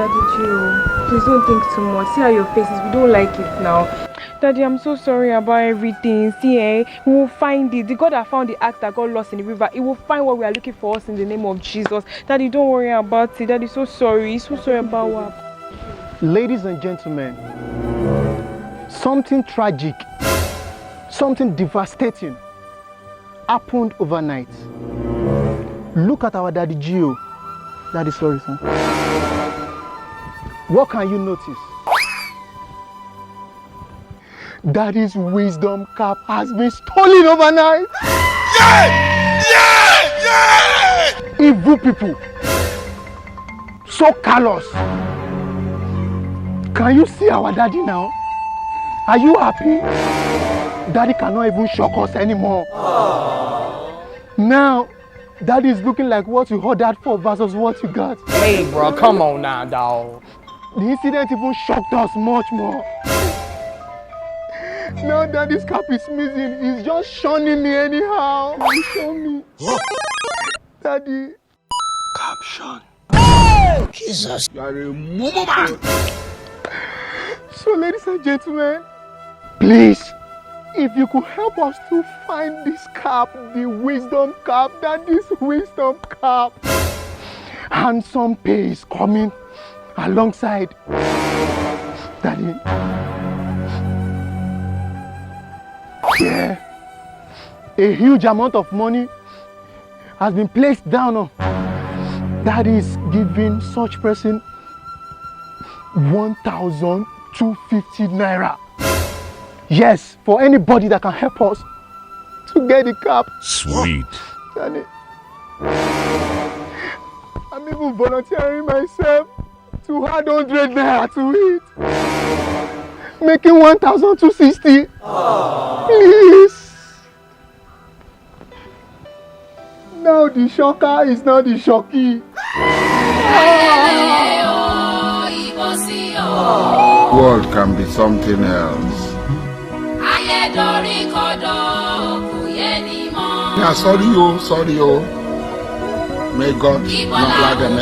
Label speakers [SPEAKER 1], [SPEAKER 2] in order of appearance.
[SPEAKER 1] Daddy Gio, please don't think too much. See how your face is. We don't like it now. Daddy, I'm so sorry about everything. See, we will find it. The God that found the axe that got lost in the river, He will find what we are looking for us in the name of Jesus. Daddy, don't worry about it. Daddy, so sorry. So sorry about what.
[SPEAKER 2] Ladies and gentlemen, something tragic, something devastating happened overnight. Look at our Daddy Gio. Daddy, sorry, son. What can you notice? Daddy's wisdom cap has been stolen overnight.
[SPEAKER 3] Yeah! Yeah! Yeah!
[SPEAKER 2] Evil people. So callous. Can you see our daddy now? Are you happy? Daddy cannot even shock us anymore. Now, Daddy is looking like what you ordered for versus what you got.
[SPEAKER 4] Hey, bro, come on now, dog.
[SPEAKER 2] The incident even shocked us much more. Now Daddy's cap is missing. He's just shunning me anyhow. He shun me. Daddy.
[SPEAKER 3] Caption. Jesus, you are a mumu man.
[SPEAKER 2] So, ladies and gentlemen, please, if you could help us to find this cap, the wisdom cap, Daddy's wisdom cap. Handsome pay is coming alongside Daddy. Yeah, a huge amount of money has been placed down on. Daddy is giving such person 1,250 naira. Yes, for anybody that can help us to get the cap.
[SPEAKER 3] Sweet.
[SPEAKER 2] Daddy, I'm even volunteering myself to add 100 naira to it. Making 1,260. Please. Now the shocker is not the shocky.
[SPEAKER 3] World can be something else. Yeah, sorry, oh. May God not let them